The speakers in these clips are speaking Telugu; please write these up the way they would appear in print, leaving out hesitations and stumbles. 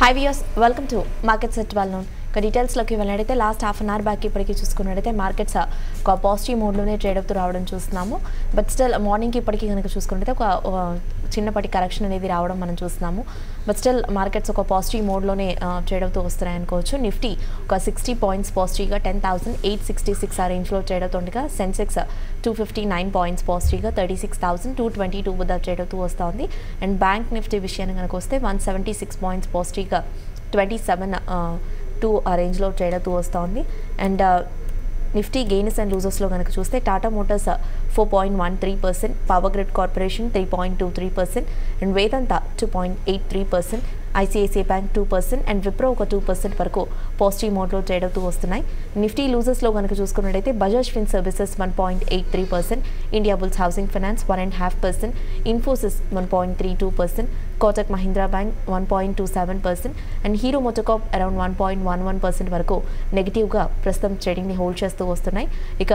Hi viewers, welcome to Markets at 12 noon. డీటెయిల్స్లోకి వెళ్ళినట్టయితే last half an hour back ఇప్పటికి చూసుకున్నట్టయితే మార్కెట్స్ ఒక పాజిటివ్ మోడ్లోనే ట్రేడ్ అవుతూ రావడం చూస్తున్నాము. బట్ స్టిల్ మార్నింగ్కి ఇప్పటికీ కనుక చూసుకున్నట్టయితే ఒక చిన్నపాటి కరెక్షన్ అనేది రావడం మనం చూస్తున్నాము. బట్ స్టిల్ మార్కెట్స్ ఒక పాజిటివ్ మోడ్లోనే ట్రేడ్ అవుతూ వస్తున్నాయి అనుకోవచ్చు. నిఫ్టీ ఒక 60 పాయింట్స్ పాజిటివ్గా 10,866 ఆ రేంజ్లో ట్రేడ్ అవుతుండగా సెన్సెక్స్ 259 పాయింట్స్ పాజిటివ్గా 36,222 వద్ద ట్రేడ్ అవుతూ వస్తుంది. అండ్ బ్యాంక్ నిఫ్టీ విషయాన్ని కనుక వస్తే 176 పాయింట్స్ పాజిటివ్గా 27 ఆ రేంజ్లో ట్రేడ్ అవుతూ వస్తుంది. అండ్ నిఫ్టీ గెయిన్స్ అండ్ లూజర్స్లో కనుక చూస్తే Tata Motors 4.13%, power grid corporation 3.23% and Vedanta 2.83%, ICICI bank 2% and Wipro ఒక 2% వరకు పాజిటివ్ మోడ్లో ట్రేడ్ అవుతూ వస్తున్నాయి. నిఫ్టీ లూజర్స్లో కనుక చూసుకున్నట్టయితే Bajaj fin services 1.83%, Indiabulls housing finance 1.5%, Infosys 1.32%, Kotak Mahindra bank 1.27% and Hero MotoCorp around 1.11% వరకు నెగిటివ్గా ప్రస్తుతం ట్రేడింగ్ని హోల్డ్ చేస్తూ వస్తున్నాయి. ఇక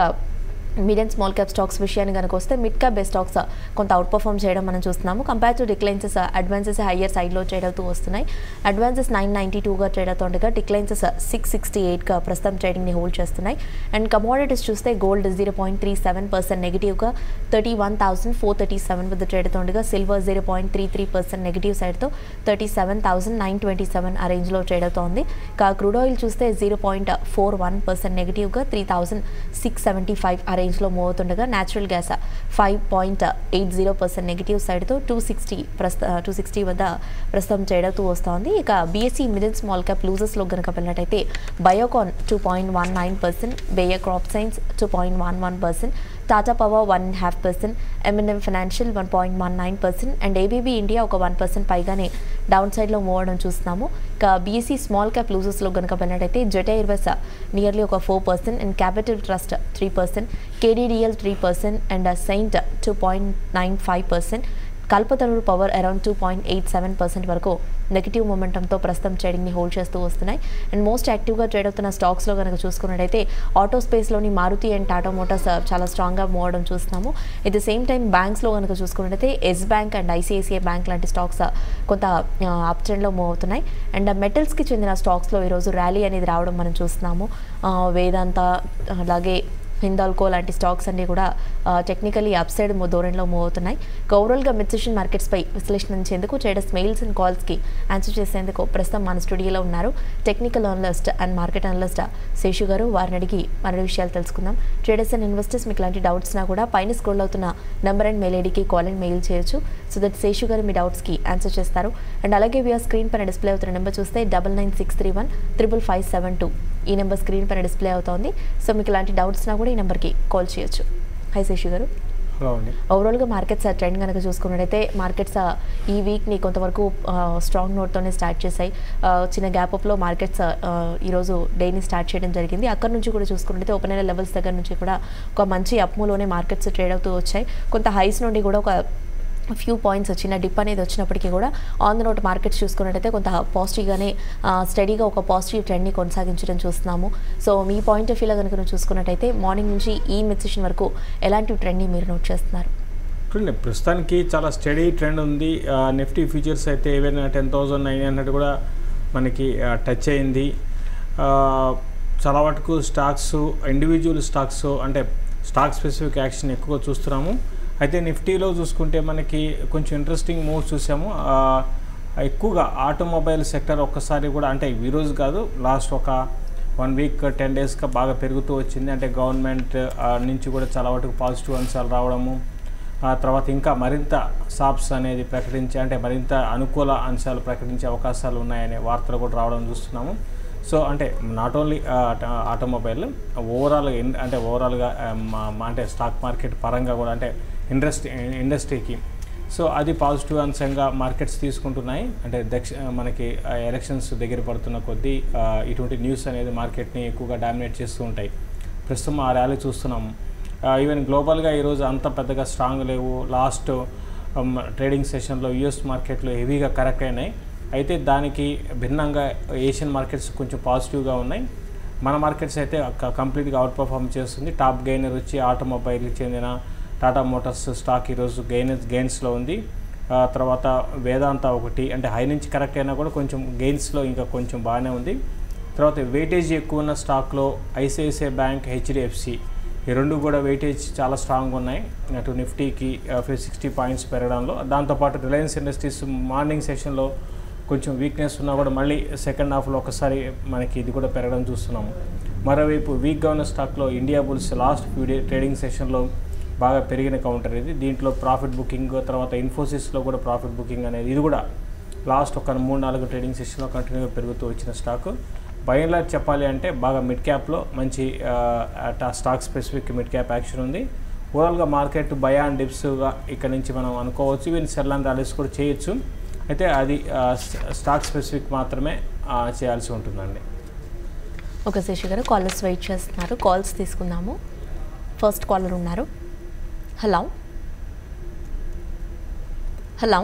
mid and small cap stocks విషయాన్ని కనుక వస్తే మిడ్ క్యాప్ బేస్ స్టాక్స్ కొంత అవుట్ పర్ఫామ్ చేయడం మనం చూస్తున్నాము. Compare to declines advances higher సైడ్లో ట్రేడ్ అవుతూ వస్తున్నాయి. అడ్వాన్సెస్ 992గా ట్రేడ్ అవుతుండగా డిక్లైన్సెస్ 668గా ప్రస్తుతం ట్రేడింగ్ని హోల్డ్ చేస్తున్నాయి. అండ్ కమోడిటీస్ చూస్తే గోల్డ్ 0.37% నెగిటివ్గా 31,437 వద్ద ట్రేడ్ అవుతుండగా సిల్వర్ 0.33% నెగిటివ్ సైడ్తో 37,927 ఆ రేంజ్లో ట్రేడ్ అవుతోంది. క్రూడ్ ఆయిల్ చూస్తే 0.41% నెగిటివ్గా 3,675 ఆ రేంజ్లో మూవ్ అవుతుండగా న్యాచురల్ గ్యాస్ 5.80% నెగిటివ్ సైడ్తో 260 వద్ద ప్రస్తుతం ట్రేడ్ అవుతూ వస్తోంది. ఇక BSE mid and small cap లూజర్స్లో కనుక వెళ్ళినట్టయితే Biocon 2.19%, Bayer crop science 2.11%, Tata power 1.5%, M&M financial 1.19% and ABB India ఒక 1% పైగానే డౌన్ సైడ్లో మూవ్ అవడం చూస్తున్నాము. ఇక బీఎస్సీ స్మాల్ క్యాప్ లూజర్స్లో కనుక వెళ్ళినట్టయితే జెట్ ఎయిర్వేస్ నియర్లీ ఒక 4% and capital trust 3%, KDDL 3% and సెయింట్ 2.95%, కల్పతరుడు పవర్ అరౌండ్ 2.87% వరకు నెగిటివ్ మొమెంటంతో ప్రస్తుతం ట్రేడింగ్ని హోల్డ్ చేస్తూ వస్తున్నాయి. అండ్ మోస్ట్ యాక్టివ్గా ట్రేడ్ అవుతున్న స్టాక్స్లో కనుక చూసుకున్నట్టయితే ఆటో స్పేస్లోని మారుతి అండ్ టాటా మోటార్స్ చాలా స్ట్రాంగ్గా మూవ్ అవడం చూస్తున్నాము. ఎట్ ద సేమ్ టైం బ్యాంక్స్లో కనుక చూసుకున్నట్టయితే Yes bank and ICICI bank లాంటి స్టాక్స్ కొంత అప్ ట్రెండ్లో మూవ్ అవుతున్నాయి. అండ్ మెటల్స్కి చెందిన స్టాక్స్లో ఈరోజు ర్యాలీ అనేది రావడం మనం చూస్తున్నాము. వేదాంత అలాగే హిందాల్కో లాంటి స్టాక్స్ అన్నీ కూడా టెక్నికలీ అప్ సైడ్ ధోరణిలో మూవ్ అవుతున్నాయి. ఓవరాల్గా మిడ్ సెషన్ మార్కెట్స్పై విశ్లేషించేందుకు ట్రేడర్స్ మెయిల్స్ అండ్ కాల్స్కి ఆన్సర్ చేసేందుకు ప్రస్తుతం మన స్టూడియోలో ఉన్నారు technical analyst and market analyst Seshu గారు. వారిని అడిగి మరిన్ని విషయాలు తెలుసుకుందాం. ట్రేడర్స్ అండ్ ఇన్వెస్టర్స్ మీకు ఇలాంటి డౌట్స్నా కూడా పైన స్క్రోల్ అవుతున్న నెంబర్ అండ్ మెయిల్ ఐడికి కాల్ అండ్ మెయిల్ చేయొచ్చు. సో దట్ శేషు గారు మీ డౌట్స్కి ఆన్సర్ చేస్తారు. అండ్ అలాగే వీఆర్ స్క్రీన్ పైన డిస్ప్లే అవుతున్న నెంబర్ చూస్తే 9963155572 ఈ నెంబర్ స్క్రీన్ పైన డిస్ప్లే అవుతోంది. సో మీకు ఇలాంటి డౌట్స్నా కూడా ఈ నెంబర్కి కాల్ చేయొచ్చు. హై శేషు గారు. ఓవరాల్గా మార్కెట్స్ ట్రెండ్ కనుక చూసుకున్నట్టయితే మార్కెట్స్ ఈ వీక్ని కొంతవరకు స్ట్రాంగ్ నోట్తోనే స్టార్ట్ చేశాయి. చిన్న గ్యాప్ అప్లో మార్కెట్స్ ఈరోజు డేని స్టార్ట్ చేయడం జరిగింది. అక్కడ నుంచి కూడా చూసుకున్నట్టయితే ఓపెన్ అయిన లెవెల్స్ దగ్గర నుంచి కూడా ఒక మంచి అప్మూలోనే మార్కెట్స్ ట్రేడ్ అవుతూ వచ్చాయి. కొంత హైస్ నుండి కూడా ఒక ఫ్యూ పాయింట్స్ చిన్న డిప్ అనేది వచ్చినప్పటికీ కూడా ఆన్ ద నోట్ మార్కెట్స్ చూసుకున్నట్టయితే కొంత పాజిటివ్గానే స్టడీగా ఒక పాజిటివ్ ట్రెండ్ని కొనసాగించడం చూస్తున్నాము. సో మీ పాయింట్ ఆఫ్ వ్యూలో కనుక చూసుకున్నట్టయితే మార్నింగ్ నుంచి ఈ మిడ్ సెషన్ వరకు ఎలాంటి ట్రెండ్ని మీరు నోట్ చేస్తున్నారు? చూడండి, ప్రస్తుతానికి చాలా స్టడీ ట్రెండ్ ఉంది. నిఫ్టీ ఫ్యూచర్స్ అయితే ఈవెన్ 10,900 కూడా మనకి టచ్ అయింది. చాలా వరకు స్టాక్స్ ఇండివిజువల్ స్టాక్స్ అంటే స్టాక్ స్పెసిఫిక్ యాక్షన్ ఎక్కువ చూస్తున్నాము. అయితే నిఫ్టీలో చూసుకుంటే మనకి కొంచెం ఇంట్రెస్టింగ్ మూవ్స్ చూసాము. ఎక్కువగా ఆటోమొబైల్ సెక్టర్ ఒక్కసారి కూడా అంటే ఈరోజు కాదు లాస్ట్ ఒక 1 వీక్ 10 డేస్గా బాగా పెరుగుతూ వచ్చింది. అంటే గవర్నమెంట్ నుంచి కూడా చాలా వరకు పాజిటివ్ అంశాలు రావడము, తర్వాత ఇంకా మరింత షాప్స్ అనేది ప్రకటించి అంటే మరింత అనుకూల అంశాలు ప్రకటించే అవకాశాలు ఉన్నాయనే వార్తలు కూడా రావడం చూస్తున్నాము. సో అంటే నాట్ ఓన్లీ ఆటోమొబైల్ ఓవరాల్గా అంటే స్టాక్ మార్కెట్ పరంగా కూడా అంటే ఇండస్ట్రీకి సో అది పాజిటివ్ అంశంగా మార్కెట్స్ తీసుకుంటున్నాయి. అంటే మనకి ఎలక్షన్స్ దగ్గర పడుతున్న కొద్దీ ఇటువంటి న్యూస్ అనేది మార్కెట్ని ఎక్కువగా డామినేట్ చేస్తూ ఉంటాయి. ప్రస్తుతం ఆ ర్యాలీ చూస్తున్నాము. ఈవెన్ గ్లోబల్గా ఈరోజు అంత పెద్దగా స్ట్రాంగ్ లేవు. లాస్ట్ ట్రేడింగ్ సెషన్లో యూఎస్ మార్కెట్లో హెవీగా కరెక్ట్ అయినాయి. అయితే దానికి భిన్నంగా ఏషియన్ మార్కెట్స్ కొంచెం పాజిటివ్గా ఉన్నాయి. మన మార్కెట్స్ అయితే కంప్లీట్గా అవుట్ పర్ఫార్మ్ చేస్తుంది. టాప్ గెయినర్ వచ్చి ఆటోమొబైల్కి చెందిన టాటా మోటార్స్ స్టాక్ ఈరోజు గెయిన్స్లో ఉంది. తర్వాత వేదాంత ఒకటి, అంటే హై నుంచి కరెక్ట్ అయినా కూడా కొంచెం గెయిన్స్లో ఇంకా కొంచెం బాగానే ఉంది. తర్వాత వెయిటేజ్ ఎక్కువ ఉన్న స్టాక్లో ఐసిఐసిఐ బ్యాంక్, హెచ్డిఎఫ్సి ఈ రెండు కూడా వెయిటేజ్ చాలా స్ట్రాంగ్గా ఉన్నాయి. అటు నిఫ్టీకి 60 పాయింట్స్ పెరగడంలో. దాంతోపాటు రిలయన్స్ ఇండస్ట్రీస్ మార్నింగ్ సెషన్లో కొంచెం వీక్నెస్ ఉన్నా కూడా మళ్ళీ సెకండ్ హాఫ్లో ఒకసారి మనకి ఇది కూడా పెరగడం చూస్తున్నాము. మరోవైపు వీక్గా ఉన్న స్టాక్లో India bulls last few trading సెషన్లో బాగా పెరిగిన కౌంటర్ ఇది. దీంట్లో ప్రాఫిట్ బుకింగ్, తర్వాత ఇన్ఫోసిస్లో కూడా ప్రాఫిట్ బుకింగ్ అనేది ఇది కూడా లాస్ట్ ఒక 3-4 ట్రేడింగ్ సెషన్లో కంటిన్యూగా పెరుగుతూ వచ్చిన స్టాక్. బై అండ్ లార్జ్ చెప్పాలి అంటే బాగా మిడ్ క్యాప్లో మంచి stock specific mid cap action ఉంది. ఓవరాల్గా మార్కెట్ బై అండ్ డిప్స్గా ఇక్కడ నుంచి మనం అనుకోవచ్చు. ఈవెన్ సెల్ అండ్ ర్యాలీస్ కూడా చేయొచ్చు. అయితే అది స్టాక్ స్పెసిఫిక్ మాత్రమే చేయాల్సి ఉంటుందండి. ఓకే శేషి గారు, కాలర్స్ వెయిట్ చేస్తున్నారు, కాల్స్ తీసుకుందాము. ఫస్ట్ కాలర్ ఉన్నారు. హలో హలో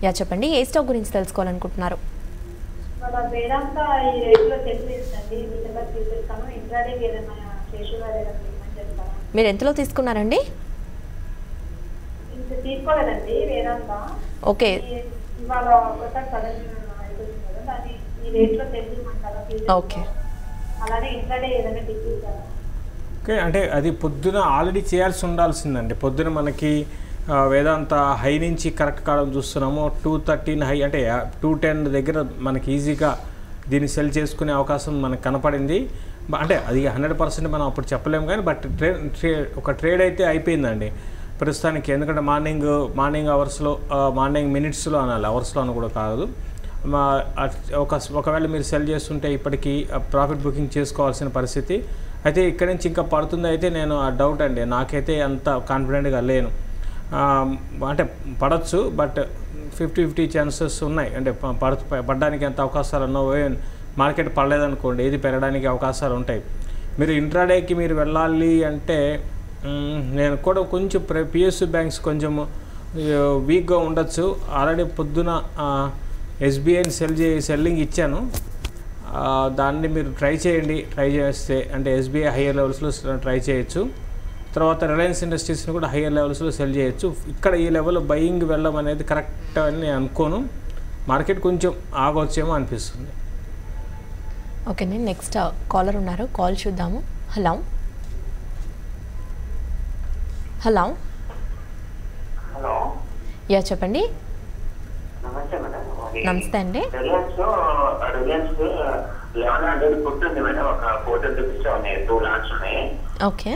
యా చెప్పండి, ఏ స్టాక్ గురించి తెలుసుకోవాలనుకుంటున్నారు? వేదాంత ఈ రేట్లో తెలియజేస్తుంది. డిసెంబర్ తీసుకెళ్తాను. ఇంట్రాడే ఏదైనా శేషుగా చేస్తాను. మీరు ఎంతలో తీసుకున్నారండి? ఇంకా తీసుకోలేదండి వేదాంత. ఓకే, ఇవాళ ఒకసారి సడన్ అయిపోతుంది కదా, దాన్ని ఈ రేట్లో తెలియమంటారా? ఓకే, అలానే ఇంట్రాడే ఏదైనా తీసుకుంటారా? ఓకే, అంటే అది పొద్దున ఆల్రెడీ చేయాల్సి ఉండాల్సిందండి. పొద్దున మనకి వేదాంత హై నుంచి కరెక్ట్ కావడం చూస్తున్నాము. 213 హై అంటే 210 దగ్గర మనకి ఈజీగా దీన్ని సెల్ చేసుకునే అవకాశం మనకు కనపడింది. అంటే అది 100% మనం అప్పుడు చెప్పలేము కానీ బట్ ఒక ట్రేడ్ అయితే అయిపోయిందండి ప్రస్తుతానికి. ఎందుకంటే మార్నింగ్ అవర్స్లో, మార్నింగ్ మినిట్స్లో అనాలి, అవర్స్లో అని కూడా కాదు. ఒకవేళ మీరు సెల్ చేస్తుంటే ఇప్పటికీ ప్రాఫిట్ బుకింగ్ చేసుకోవాల్సిన పరిస్థితి. అయితే ఇక్కడి నుంచి ఇంకా పడుతుంది అయితే నేను డౌట్ అండి, నాకైతే అంత కాన్ఫిడెంట్గా లేను. అంటే పడవచ్చు బట్ 50-50 ఛాన్సెస్ ఉన్నాయి. అంటే పడడానికి ఎంత అవకాశాలు ఉన్నాయో, మార్కెట్ పడలేదనుకోండి ఏది పెరగడానికి అవకాశాలు ఉంటాయి. మీరు ఇంట్రాడేకి మీరు వెళ్ళాలి అంటే నేను కూడా కొంచెం పిఎస్యు బ్యాంక్స్ కొంచెం వీక్గా ఉండొచ్చు. ఆల్రెడీ పొద్దున ఎస్బీఐని సెల్లింగ్ ఇచ్చాను, దాన్ని మీరు ట్రై చేయండి. ట్రై చేస్తే అంటే ఎస్బీఐ హయ్యర్ లెవెల్స్లో ట్రై చేయొచ్చు. తర్వాత రిలయన్స్ ఇండస్ట్రీస్ని కూడా హయ్యర్ లెవెల్స్లో సెల్ చేయొచ్చు. ఇక్కడ ఈ లెవెల్ బయింగ్ వెళ్ళడం అనేది కరెక్ట్ అని నేను అనుకోను. మార్కెట్ కొంచెం ఆగొచ్చేమో అనిపిస్తుంది. ఓకే, నేను నెక్స్ట్ కాలర్ ఉన్నారు, కాల్ చూద్దాము. హలో హలో హలో యా చెప్పండి. నమస్తే మేడం. నమస్తే అండి. రిలయన్స్ 1100 పుట్టింది మేడం. ఒక 420 రూపీస్ ఉన్నాయి, 2 లాట్స్ ఉన్నాయి. ఓకే,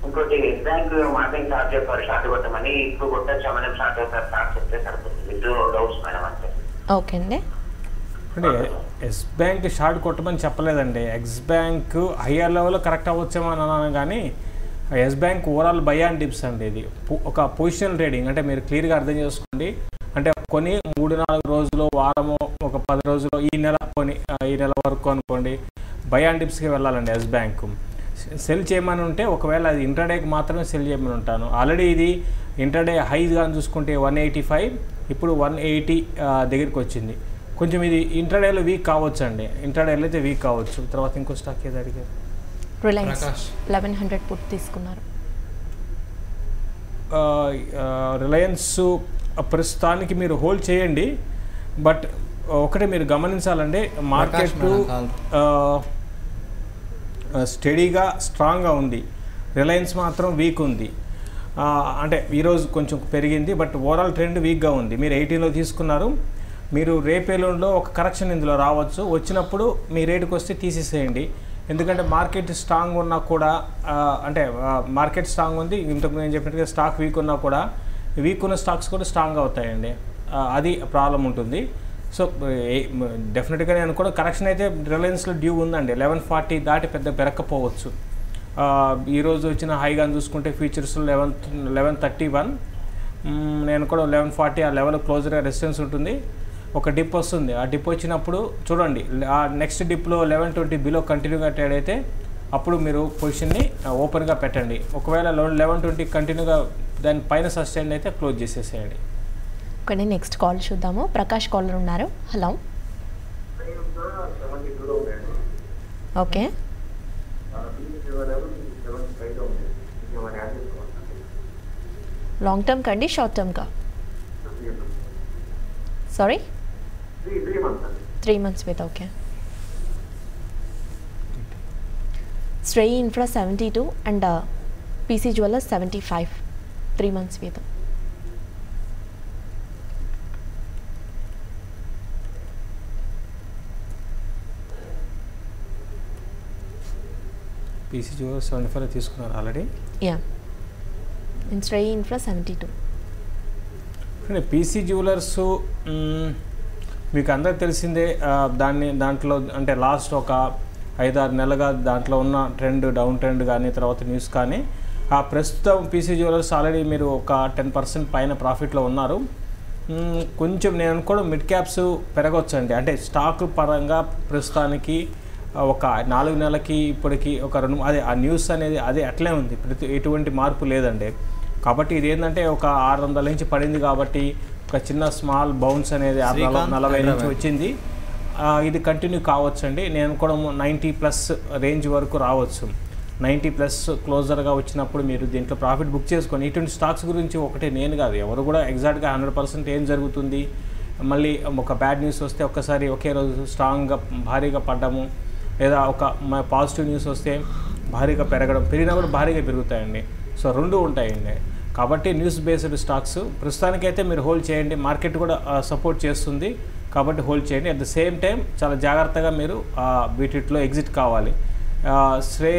ఇంకోటి ఎస్ బ్యాంక్ మార్నింగ్ స్టార్ట్ చేస్తారు, షార్ట్ కొట్టమని. ఇప్పుడు కొట్టచ్చామని స్టార్ట్ చేస్తారు, స్టార్ట్ చెప్తే సరిపోతుంది. 2 డౌట్స్ మేడం అంతే. ఓకే అండి. అంటే ఎస్ బ్యాంక్ షార్ట్ కొట్టమని చెప్పలేదండి. ఎక్స్ బ్యాంక్ హయ్యర్ లెవెల్లో కరెక్ట్ అవ్వచ్చేమో అని అన్నాను కానీ Yes Bank overall buy and dips అండి. ఇది ఒక పొజిషనల్ ట్రేడింగ్. అంటే మీరు క్లియర్గా అర్థం చేసుకోండి. అంటే కొన్ని 3-4 రోజులు, వారము, ఒక 10 రోజులు, ఈ నెల వరకు అనుకోండి బై అండ్ డిప్స్కి వెళ్ళాలండి. ఎస్ బ్యాంక్ సెల్ చేయమని ఉంటే ఒకవేళ అది ఇంట్రాడేకి మాత్రమే సెల్ చేయమని ఉంటాను. ఆల్రెడీ ఇది ఇంట్రాడే హైగా చూసుకుంటే 185, ఇప్పుడు 180 దగ్గరికి వచ్చింది. కొంచెం ఇది ఇంట్రాడేలో వీక్ కావచ్చు అండి. ఇంట్రాడేలో అయితే వీక్ కావచ్చు. తర్వాత ఇంకో స్టాక్ ఏదో అడిగారు, రిలయన్స్ 1100 పుట్ తీసుకున్నారు. రిలయన్స్ ప్రస్తుతానికి మీరు హోల్డ్ చేయండి. బట్ ఒకటే మీరు గమనించాలండి, మార్కెట్ స్టడీగా స్ట్రాంగ్గా ఉంది, రిలయన్స్ మాత్రం వీక్ ఉంది. అంటే ఈరోజు కొంచెం పెరిగింది బట్ ఓవరాల్ ట్రెండ్ వీక్గా ఉంది. మీరు 18లో తీసుకున్నారు, మీరు రేపేలోలో ఒక కరెక్షన్ ఇందులో రావచ్చు. వచ్చినప్పుడు మీ రేటుకి వస్తే తీసేసేయండి. ఎందుకంటే మార్కెట్ స్ట్రాంగ్ ఉన్నా కూడా, అంటే మార్కెట్ స్ట్రాంగ్ ఉంది, ఇంతకు నేను చెప్పినట్టుగా స్టాక్ వీక్ ఉన్నా కూడా వీక్ ఉన్న స్టాక్స్ కూడా స్ట్రాంగ్ అవుతాయండి. అది ప్రాబ్లం ఉంటుంది. సో డెఫినెట్గా నేను కూడా కరెక్షన్ అయితే రిలయన్స్లో డ్యూ ఉందండి. 1140 దాటి పెద్ద పెరగకపోవచ్చు. ఈరోజు వచ్చిన హైగా చూసుకుంటే ఫ్యూచర్స్లో 1131, నేను కూడా 1140 ఆ లెవెల్ క్లోజర్గా రెసిస్టెన్స్ ఉంటుంది. ఒక డిప్ వస్తుంది, ఆ డిప్ వచ్చినప్పుడు చూడండి, ఆ నెక్స్ట్ డిప్లో 1120 బిలో కంటిన్యూగా ట్రేడ్ అయితే అప్పుడు మీరు పొజిషన్ని ఓపెన్గా పెట్టండి. ఒకవేళ 1120 కంటిన్యూగా దాని పైన సస్టైన్ అయితే క్లోజ్ చేసేసేయండి. ఓకే, నెక్స్ట్ కాల్ చూద్దాము. ప్రకాష్ కాలర్ ఉన్నారు. హలో ఓకే, లాంగ్ టర్మ్ కండి షార్ట్ టర్మ్ కా సారీ 3 months అండి. 3 months with okay. Shrey Infra 72 and PC Jewellers 75. 3 months with. PC jewellers 75 తీసుకున్నారు already. Yeah. In Shrey Infra 72. అంటే పీసీ జ్యువెలర్స్ మీకు అందరికి తెలిసిందే. దాంట్లో అంటే లాస్ట్ ఒక 5-6 నెలలుగా దాంట్లో ఉన్న ట్రెండ్, డౌన్ ట్రెండ్ కానీ తర్వాత న్యూస్ కానీ ప్రస్తుతం పీసీ జ్యువెలర్స్ ఆల్రెడీ మీరు ఒక 10% పైన ప్రాఫిట్లో ఉన్నారు. కొంచెం నేను అనుకోవడం మిడ్ క్యాప్స్ పెరగవచ్చండి. అంటే స్టాక్ పరంగా ప్రస్తుతానికి ఒక 4 నెలలకి ఇప్పటికి ఒక 2 అదే ఆ న్యూస్ అనేది అదే అట్లే ఉంది, ఎటువంటి మార్పు లేదండి. కాబట్టి ఇది ఏంటంటే ఒక 600 నుంచి పడింది కాబట్టి ఒక చిన్న స్మాల్ బౌన్స్ అనేది 40 నుంచి వచ్చింది. ఇది కంటిన్యూ కావచ్చండి. నేను అనుకోవడం 90+ రేంజ్ వరకు రావచ్చు. 90+ క్లోజర్గా వచ్చినప్పుడు మీరు దీంట్లో ప్రాఫిట్ బుక్ చేసుకొని ఇటువంటి స్టాక్స్ గురించి ఒకటే నేను కాదు, ఎవరు కూడా ఎగ్జాక్ట్గా 100% ఏం జరుగుతుంది, మళ్ళీ ఒక బ్యాడ్ న్యూస్ వస్తే ఒక్కసారి ఒకే రోజు స్ట్రాంగ్గా భారీగా పడ్డము, లేదా ఒక పాజిటివ్ న్యూస్ వస్తే భారీగా పెరగడం, పెరిగినా కూడా భారీగా పెరుగుతాయండి. సో 2 ఉంటాయండి. కాబట్టి న్యూస్ బేస్డ్ స్టాక్స్ ప్రస్తుతానికైతే మీరు హోల్డ్ చేయండి. మార్కెట్ కూడా సపోర్ట్ చేస్తుంది కాబట్టి హోల్డ్ చేయండి. అట్ ద సేమ్ టైం చాలా జాగ్రత్తగా మీరు వీటిలో ఎగ్జిట్ కావాలి. శ్రే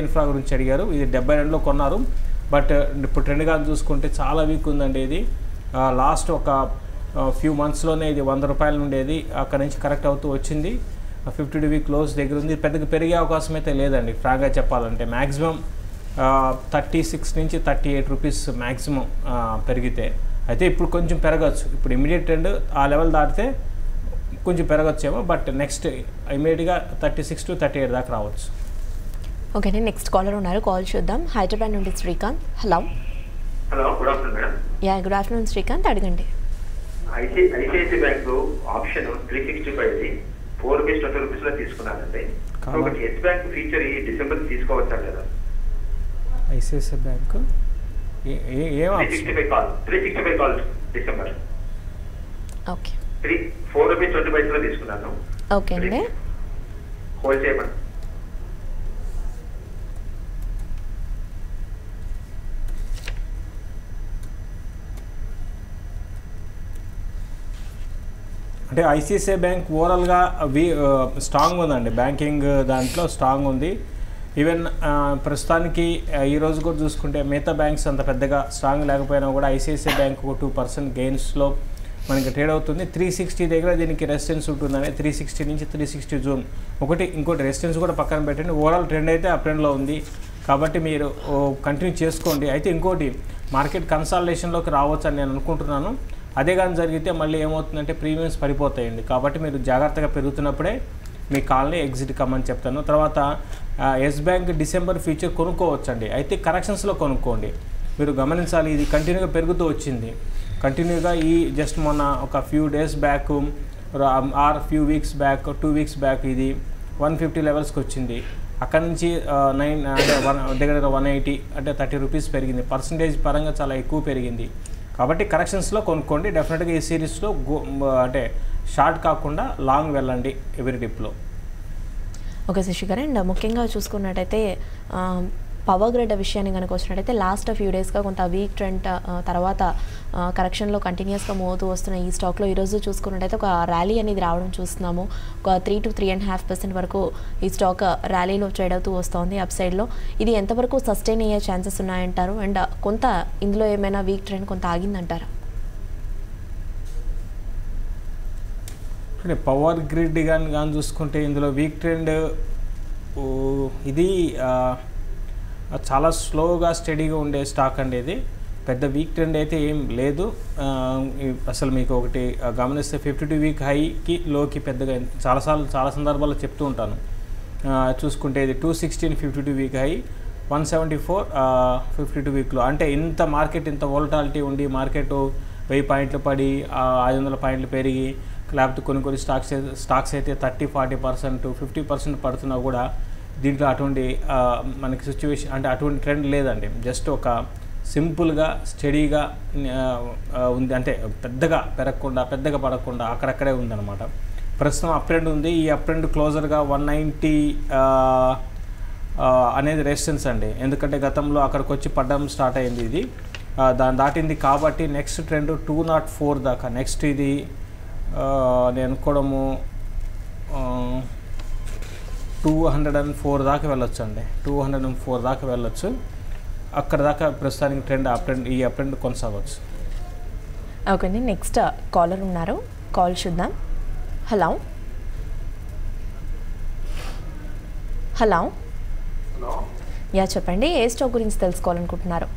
ఇన్ఫ్రా గురించి అడిగారు. ఇది 72లో కొన్నారు. బట్ ఇప్పుడు ట్రెండ్గా చూసుకుంటే చాలా వీక్ ఉందండి. ఇది లాస్ట్ ఒక ఫ్యూ మంత్స్లోనే ఇది 100 రూపాయలు ఉండేది, అక్కడ నుంచి కరెక్ట్ అవుతూ వచ్చింది. 52 వీక్ క్లోజ్ దగ్గర ఉంది. పెద్దగా పెరిగే అవకాశం అయితే లేదండి ఫ్రాంక్గా చెప్పాలంటే. మ్యాక్సిమం 36 నుంచి 38 రూపీస్ మ్యాక్సిమం పెరిగితే. అయితే ఇప్పుడు కొంచెం పెరగచ్చు. ఇప్పుడు ఇమీడియట్ ట్రెండ్ ఆ లెవెల్ దాటితే కొంచెం పెరగచ్చేమో, బట్ నెక్స్ట్ ఇమీడియట్గా 36 to 38 దాకా రావచ్చు. ఓకే అండి, నెక్స్ట్ కాలర్ ఉన్నారు, కాల్ చూద్దాం. హైదరాబాద్ నుండి Srikanth. Hello. Good afternoon madam. Yeah, good afternoon Srikanth, అడగండి. ఐసిఐసి బ్యాంక్ ఆప్షన్ 365 ₹4.20 లో తీసుకున్నానండి. ఒకటి ఎస్ బ్యాంక్ ఫీచర్ ఈ డిసెంబర్ తీసుకోవచ్చా లేదా? ICICI bank 365 call December. Okay, ₹4.20 లో తీసుకున్నాను. ఓకే అండి. హోల్డ్ చేయమని. అంటే ఐసిఐసిఐ బ్యాంక్ ఓవరాల్గా స్ట్రాంగ్ ఉందండి. బ్యాంకింగ్ దాంట్లో స్ట్రాంగ్ ఉంది. ఈవెన్ ప్రస్తుతానికి ఈరోజు కూడా చూసుకుంటే మిగతా బ్యాంక్స్ అంత పెద్దగా స్ట్రాంగ్ లేకపోయినా కూడా ఐసిఐసిఐ బ్యాంక్ 2% గెయిన్స్లో మనకి ట్రేడ్ అవుతుంది. 360 దగ్గర దీనికి రెసిస్టెన్స్ ఉంటుందని 360 నుంచి 360 జోన్ ఇంకోటి రెసిస్టెన్స్ కూడా పక్కన పెట్టండి. ఓవరాల్ ట్రెండ్ అయితే అప్ ట్రెండ్లో ఉంది కాబట్టి మీరు కంటిన్యూ చేసుకోండి. అయితే ఇంకోటి మార్కెట్ కన్సాలిడేషన్లోకి రావచ్చు అని నేను అనుకుంటున్నాను. అదే కానీ జరిగితే మళ్ళీ ఏమవుతుందంటే ప్రీమియమ్స్ పడిపోతాయండి. కాబట్టి మీరు జాగ్రత్తగా పెరుగుతున్నప్పుడే మీ కాల్ని ఎగ్జిట్ కమ్మని చెప్తాను. తర్వాత ఎస్ బ్యాంక్ డిసెంబర్ ఫ్యూచర్ కొనుక్కోవచ్చండి. అయితే కరెక్షన్స్లో కొనుక్కోండి. మీరు గమనించాలి, ఇది కంటిన్యూగా పెరుగుతూ వచ్చింది. కంటిన్యూగా ఈ జస్ట్ మొన్న ఒక few days back or few weeks back 2 weeks back ఇది 150 లెవెల్స్కి వచ్చింది. అక్కడ నుంచి 9 అంటే దగ్గర 180 అంటే 30 రూపీస్ పెరిగింది. పర్సంటేజ్ పరంగా చాలా ఎక్కువ పెరిగింది. కాబట్టి కరెక్షన్స్లో కొనుక్కోండి. డెఫినెట్గా ఈ సిరీస్లో అంటే షార్ట్ కాకుండా లాంగ్ వెళ్ళండి ఎవరి డిప్లో. ఓకే శశి గారు, అండ్ ముఖ్యంగా చూసుకున్నట్టయితే పవర్ గ్రిడ్ విషయాన్ని కనుక వచ్చినట్టయితే లాస్ట్ ఫ్యూ డేస్గా కొంత వీక్ ట్రెండ్ తర్వాత కరెక్షన్లో కంటిన్యూస్గా మోగుతూ వస్తున్న ఈ స్టాక్లో ఈరోజు చూసుకున్నట్టయితే ఒక ర్యాలీ అనేది రావడం చూస్తున్నాము. ఒక 3 to 3.5% వరకు ఈ స్టాక్ ర్యాలీలో ట్రేడ్ అవుతూ వస్తుంది అప్ సైడ్లో. ఇది ఎంతవరకు సస్టైన్ అయ్యే ఛాన్సెస్ ఉన్నాయంటారు? అండ్ కొంత ఇందులో ఏమైనా వీక్ ట్రెండ్ కొంత ఆగిందంటారా? పవర్ గ్రిడ్ కానీ చూసుకుంటే ఇందులో వీక్ ట్రెండ్ ఇది చాలా స్లోగా స్టడీగా ఉండే స్టాక్ అండి. ఇది పెద్ద వీక్ ట్రెండ్ అయితే ఏం లేదు. అసలు మీకు ఒకటి గమనిస్తే 52 వీక్ హైకి లోకి పెద్దగా చాలా సందర్భాల్లో చెప్తూ ఉంటాను. చూసుకుంటే ఇది 216 52 వీక్ హై, 174 52 వీక్లో. అంటే ఇంత మార్కెట్ ఇంత వోలటాలిటీ ఉండి మార్కెట్ 1000 పాయింట్లు పడి 500 పాయింట్లు పెరిగి, లేకపోతే కొన్ని స్టాక్స్ అయితే 30-40% 50% పడుతున్నా కూడా దీంట్లో అటువంటి మనకి సిచ్యువేషన్ అంటే అటువంటి ట్రెండ్ లేదండి. జస్ట్ ఒక సింపుల్గా స్టడీగా ఉంది, అంటే పెద్దగా పెరగకుండా పెద్దగా పడకుండా అక్కడక్కడే ఉందన్నమాట. ప్రస్తుతం అప్ ట్రెండ్ ఉంది. ఈ అప్ ట్రెండ్ క్లోజర్గా 190 అనేది రెసిస్టెన్స్ అండి. ఎందుకంటే గతంలో అక్కడికి వచ్చి పడడం స్టార్ట్ అయింది, ఇది దాన్ని దాటింది కాబట్టి నెక్స్ట్ ట్రెండ్ 204 దాకా, నెక్స్ట్ ఇది నేను అనుకోవడము 204 దాకా వెళ్ళొచ్చు అండి. 204 దాకా వెళ్ళొచ్చు. అక్కడ దాకా ప్రస్తుతానికి ట్రెండ్ ఈ అప్ ట్రెండ్ కొనసాగవచ్చు. ఓకే అండి, నెక్స్ట్ కాలర్ ఉన్నారు, కాల్ చూద్దాం. హలో హలో యా చెప్పండి, ఏ స్టాక్ గురించి తెలుసుకోవాలనుకుంటున్నారు?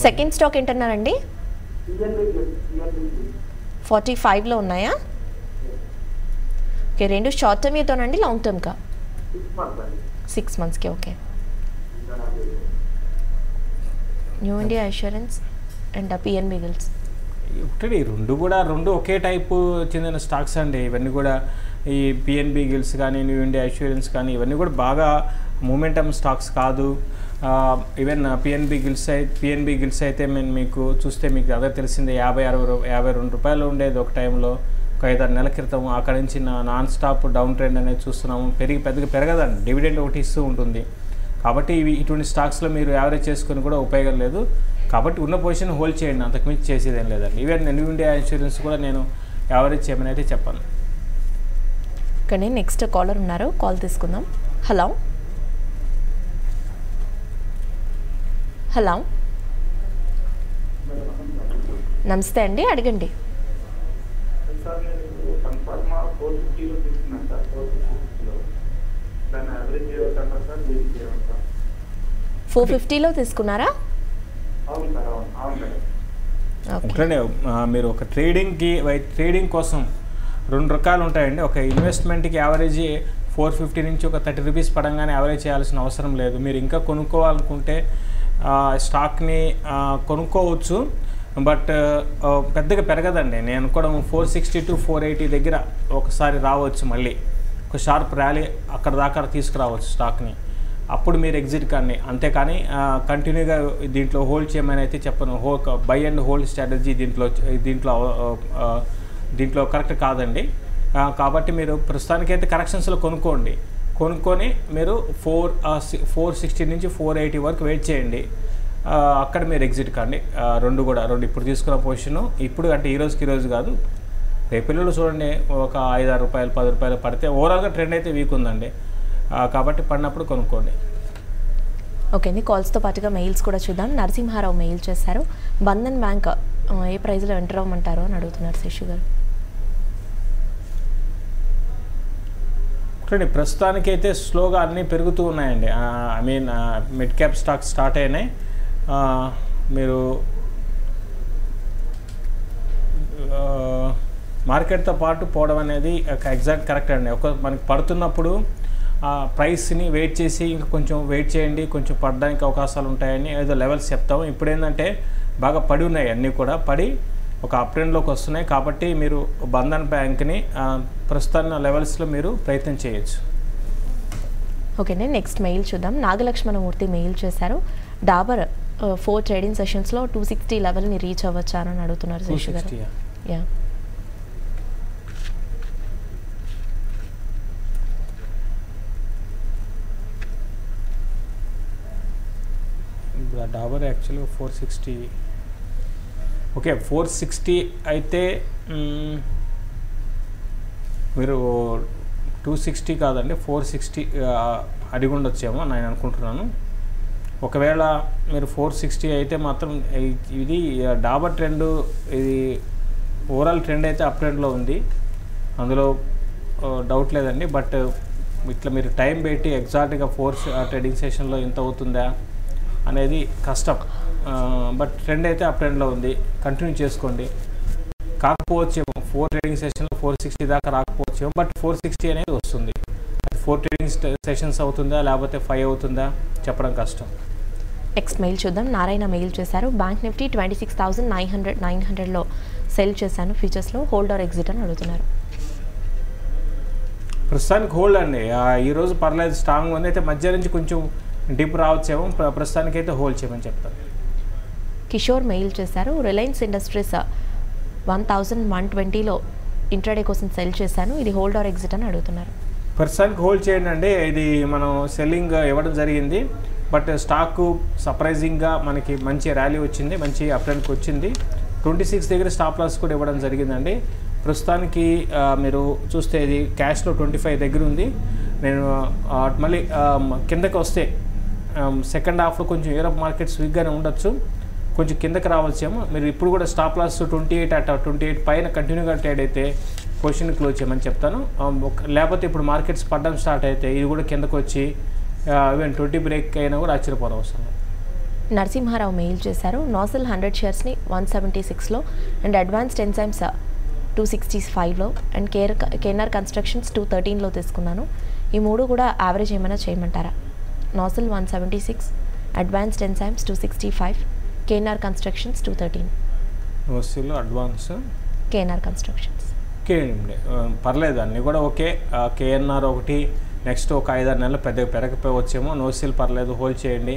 Second stock ఏంటన్నారండి? 45లో ఉన్నాయా? ఓకే, రెండు షార్ట్ టర్మ్ ఏతోనండి, లాంగ్ టర్మ్కా? 6 monthsకి. Okay, new India assurance and PNB గిల్స్ ఒకటి రెండు ఒకే టైపు చెందిన స్టాక్స్ అండి. ఇవన్నీ కూడా ఈ పిఎన్బి గిల్స్ కానీ న్యూ ఇండియా అష్యూరెన్స్ కానీ ఇవన్నీ కూడా బాగా మూమెంటమ్ స్టాక్స్ కాదు. ఈవెన్ పిఎన్బి గిల్స్ అయితే మీకు చూస్తే మీకు అదే తెలిసిందే, 52 రూపాయలు ఉండేది ఒక టైంలో, ఒక 5-6 నెలల క్రితం. అక్కడ నుంచి నాన్ స్టాప్ డౌన్ ట్రెండ్ అనేది చూస్తున్నాము. పెద్దగా పెరగదండి, డివిడెండ్ ఒకటి ఇస్తూ ఉంటుంది. కాబట్టి ఇటువంటి స్టాక్స్లో మీరు యావరేజ్ చేసుకొని కూడా ఉపయోగం లేదు. కాబట్టి ఉన్న పొజిషన్ హోల్డ్ చేయండి, అంతకుమించి చేసేదేం లేదండి. ఈవెన్ న్యూ ఇండియా ఇన్సూరెన్స్ కూడా నేను యావరేజ్ చేయమని అయితే చెప్పాను. కానీ నెక్స్ట్ కాలర్ ఉన్నారు, కాల్ తీసుకుందాం. హలో హలో నమస్తే అండి, అడగండి. 450లో తీసుకున్నారా? ఒకటే మీరు ఒక ట్రేడింగ్ కోసం 2 రకాలు ఉంటాయండి. ఒక ఇన్వెస్ట్మెంట్కి యావరేజ్ 450 నుంచి ఒక 30 రూపీస్ పడంగానే యావరేజ్ చేయాల్సిన అవసరం లేదు. మీరు ఇంకా కొనుక్కోవాలనుకుంటే స్టాక్ని కొనుక్కోవచ్చు, బట్ పెద్దగా పెరగదండి. నేను అనుకోవడం 460 to 480 దగ్గర ఒకసారి రావచ్చు, మళ్ళీ ఒక షార్ప్ ర్యాలీ అక్కడ దాకా తీసుకురావచ్చు స్టాక్ని, అప్పుడు మీరు ఎగ్జిట్ కానీ. అంతేకాని కంటిన్యూగా దీంట్లో హోల్డ్ చేయమని అయితే చెప్పను. బై అండ్ హోల్డ్ స్ట్రాటజీ దీంట్లో కరెక్ట్ కాదండి. కాబట్టి మీరు ప్రస్తుతానికైతే కరెక్షన్స్లో కొనుక్కొని మీరు 460 నుంచి 480 వరకు వెయిట్ చేయండి. అక్కడ మీరు ఎగ్జిట్ కానీ. రెండు ఇప్పుడు తీసుకున్న పొజిషను ఇప్పుడు అంటే ఈ రోజు కాదు, రేపెల్లులో చూడండి ఒక 5-6 రూపాయలు 10 రూపాయలు పడితే ఓవరాల్గా ట్రెండ్ అయితే వీక్ ఉందండి. కాబట్టి పడినప్పుడు కొనుక్కోండి. ఓకే అండి, కాల్స్తో పాటుగా మెయిల్స్ కూడా చూద్దాం. నరసింహారావు మెయిల్ చేశారు, బంధన్ బ్యాంక్ ఏ ప్రైస్లో ఎంటర్ అవ్వమంటారు అని అడుగుతున్నారు శేషు గారు. చూడండి, ప్రస్తుతానికైతే స్లోగా అన్నీ పెరుగుతూ ఉన్నాయండి. I mean mid cap stocks start అయినాయి. మీరు మార్కెట్తో పాటు పోవడం అనేది ఎగ్జాక్ట్ కరెక్ట్ అండి. మనకి పడుతున్నప్పుడు ప్రైస్ని వెయిట్ చేసి ఇంకా కొంచెం వెయిట్ చేయండి, కొంచెం పడడానికి అవకాశాలు ఉంటాయని ఏదో లెవెల్స్ చెప్తాము. ఇప్పుడు ఏంటంటే బాగా పడి ఉన్నాయి, అన్నీ కూడా పడి ఒక అప్ ట్రెండ్లోకి వస్తున్నాయి. కాబట్టి మీరు బంధన్ బ్యాంక్ని ప్రస్తుతాన్ని లెవెల్స్లో మీరు ప్రయత్నం చేయొచ్చు. ఓకే అండి, నెక్స్ట్ మెయిల్ చూద్దాం. నాగలక్ష్మణమూర్తి మెయిల్ చేశారు, డాబర్ 4 ట్రేడింగ్ సెషన్స్లో 260 లెవెల్ని రీచ్ అవ్వచ్చా అని అడుగుతున్నారు శేషు గారు. యా, డాబర్ యాక్చువల్గా 460. ఓకే, 460 అయితే మీరు 260 కాదండి 460 అడిగి ఉండొచ్చేమో నేను అనుకుంటున్నాను. ఒకవేళ మీరు 460 అయితే మాత్రం ఇది డాబర్ ట్రెండ్, ఇది ఓవరాల్ ట్రెండ్ అయితే అప్ ట్రెండ్లో ఉంది, అందులో డౌట్ లేదండి. బట్ ఇట్లా మీరు టైం పెట్టి ఎగ్జాక్ట్గా 4 ట్రేడింగ్ సెషన్లో ఎంత అవుతుందా అనేది కష్టం. బట్ ట్రెండ్ అయితే అప్ ట్రెండ్లో ఉంది, కంటిన్యూ చేసుకోండి. కాకపోవచ్చేమో 4 ట్రేడింగ్ సెషన్లో 460 దాకా రాకపోవచ్చేమో, బట్ 460 అనేది వస్తుంది. 4 ట్రేడింగ్ సెషన్స్ అవుతుందా లేకపోతే 5 అవుతుందా చెప్పడం కష్టం. నెక్స్ట్ మెయిల్ చూద్దాం. నారాయణ మెయిల్ చేశారు. బ్యాంక్ నిఫ్టీ 26,900లో సెల్ చేశాను ఫ్యూచర్స్లో, హోల్డ్ ఆర్ ఎగ్జిట్ అని అడుగుతున్నారు. ప్రస్తుతానికి హోల్డ్ అండి. ఈరోజు పర్లేదు, స్ట్రాంగ్ ఉంది. అయితే మధ్య నుంచి కొంచెం డిప్ రావచ్చేమో, ప్రస్తుతానికి అయితే హోల్డ్ చేయమని చెప్తాను. కిషోర్ మెయిల్ చేశారు. రిలయన్స్ ఇండస్ట్రీస్ 1120లో ఇంట్రాడే కోసం సెల్ చేశాను, ఇది హోల్డ్ ఆర్ ఎగ్జిట్ అని అడుగుతున్నారు. ప్రస్తుతానికి హోల్డ్ చేయండి అండి. ఇది మనం సెల్లింగ్ ఇవ్వడం జరిగింది, బట్ స్టాక్ సర్ప్రైజింగ్గా మనకి మంచి ర్యాలీ వచ్చింది, మంచి అప్ట్రెండ్కి వచ్చింది. 26 దగ్గర స్టాప్ లాస్ కూడా ఇవ్వడం జరిగిందండి. ప్రస్తుతానికి మీరు చూస్తే ఇది క్యాష్లో 25 దగ్గర ఉంది. నేను మళ్ళీ కిందకి వస్తే సెకండ్ హాఫ్లో కొంచెం యూరప్ మార్కెట్స్ వీక్గానే ఉండొచ్చు, కొంచెం కిందకి రావచ్చేమో. మీరు ఇప్పుడు కూడా స్టాప్ లాస్ 28 పైన కంటిన్యూగా ట్రేడ్ అయితే పొజిషన్ క్లోజ్ చేయమని చెప్తాను. లేకపోతే ఇప్పుడు మార్కెట్స్ పడడం స్టార్ట్ అయితే ఇది కూడా కిందకు వచ్చి ఈవెన్ 20 బ్రేక్ అయినా కూడా ఆశ్చర్యపోవడం అవసరం. నరసింహారావు మెయిల్ చేశారు. నాసిల్ 100 షేర్స్ని 176లో అండ్ అడ్వాన్స్డ్ ఎన్జైమ్స్ 265లో అండ్ కేఎన్ఆర్ కన్స్ట్రక్షన్స్ 213లో తీసుకున్నాను. ఈ మూడు కూడా యావరేజ్ ఏమైనా చేయమంటారా? NOCIL 176, advanced enzymes 265, KNR constructions 213. NOCIL, advance, KNR constructions పర్లేదు, అన్నీ కూడా ఓకే. కేఎన్ఆర్ ఒకటి, నెక్స్ట్ ఒక 5-6 నెలలు పెద్దగా పెరగకపోవచ్చేమో. నోసిల్ పర్లేదు, హోల్డ్ చేయండి.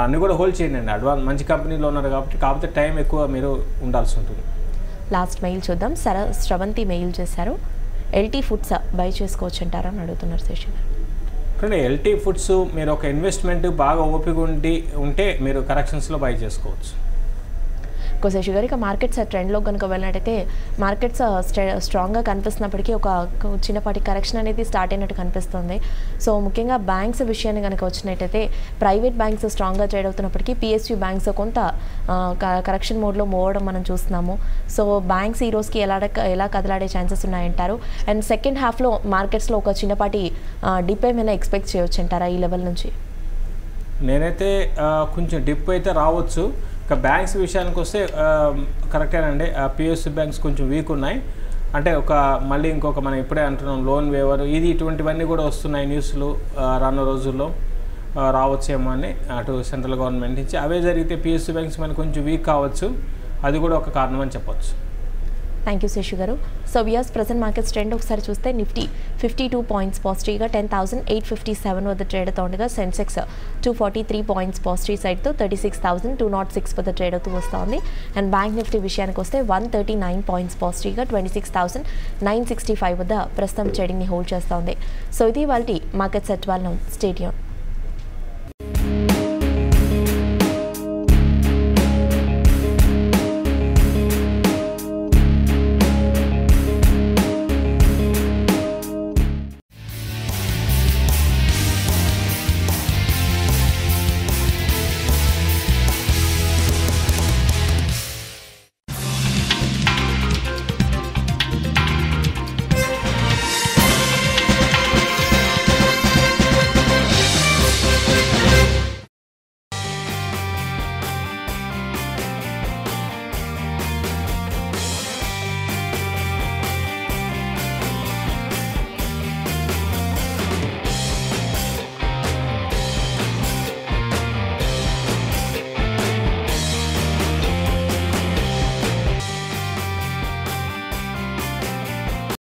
అన్నీ కూడా హోల్డ్ చేయండి అండి. అడ్వాన్స్ మంచి కంపెనీలో ఉన్నారు కాబట్టి, కాకపోతే టైం ఎక్కువ మీరు ఉండాల్సి ఉంటుంది. లాస్ట్ మెయిల్ చూద్దాం. శ్రవంతి మెయిల్ చేశారు. ఎల్టీ ఫుడ్స్ బై చేసుకోవచ్చు అంటారా అని అడుగుతున్నారు శేషన్ గారు. కానీ ఎల్టీ ఫుడ్స్ మీరు ఒక ఇన్వెస్ట్మెంట్ బాగా ఓపిక ఉంటే మీరు కరెక్షన్స్లో బై చేసుకోవచ్చు. శశి గారు, ఇక మార్కెట్స్ ట్రెండ్లో కనుక వెళ్ళినట్టయితే మార్కెట్స్ స్ట్రాంగ్గా కనిపిస్తున్నప్పటికీ ఒక చిన్నపాటి కరెక్షన్ అనేది స్టార్ట్ అయినట్టు కనిపిస్తుంది. సో ముఖ్యంగా బ్యాంక్స్ విషయాన్ని కనుక వచ్చినట్టయితే ప్రైవేట్ బ్యాంక్స్ స్ట్రాంగ్గా ట్రేడ్ అవుతున్నప్పటికీ పిఎస్యూ బ్యాంక్స్ కొంత కరెక్షన్ మోడ్లో మూవ్ అవ్వడం మనం చూస్తున్నాము. సో బ్యాంక్స్ ఈ రోజుకి ఎలా కదలాడే ఛాన్సెస్ ఉన్నాయంటారు? అండ్ సెకండ్ హాఫ్లో మార్కెట్స్లో ఒక చిన్నపాటి డిప్ ఏమైనా ఎక్స్పెక్ట్ చేయవచ్చు అంటారా ఈ లెవెల్ నుంచి? నేనైతే కొంచెం డిప్ అయితే రావచ్చు. ఇక బ్యాంక్స్ విషయానికి వస్తే కరెక్టేనండి. పిఎస్యూ బ్యాంక్స్ కొంచెం వీక్ ఉన్నాయి. అంటే మళ్ళీ ఇంకొక మనం ఇప్పుడే అంటున్నాం లోన్ వేవర్, ఇది ఇటువంటివన్నీ కూడా వస్తున్నాయి న్యూస్లు. రానున్న రోజుల్లో రావచ్చేమో అని అటు సెంట్రల్ గవర్నమెంట్ నుంచి. అవే జరిగితే పిఎస్యూ బ్యాంక్స్ మనకి కొంచెం వీక్ కావచ్చు, అది కూడా ఒక కారణం అని చెప్పొచ్చు. థ్యాంక్ యూ శేషు గారు. సో వియాస్ ప్రజెంట్ మార్కెట్స్ ట్రెండ్ ఒకసారి చూస్తే నిఫ్టీ 52 పాయింట్స్ పాజిటివ్గా 10,857 వద్ద ట్రేడ్ అవుతుండగా సెన్సెక్స్ 243 పాయింట్స్ పాజిటివ్ సైడ్తో 36,206 వద్ద ట్రేడ్ అవుతూ వస్తుంది. అండ్ బ్యాంక్ నిఫ్టీ విషయానికి వస్తే 139 పాయింట్స్ పాజిటివ్గా 26,965 వద్ద ప్రస్తుతం ట్రేడింగ్ని హోల్డ్ చేస్తోంది. సో ఇది వాళ్ళ మార్కెట్స్ ఎట్ 12 స్టేడియం.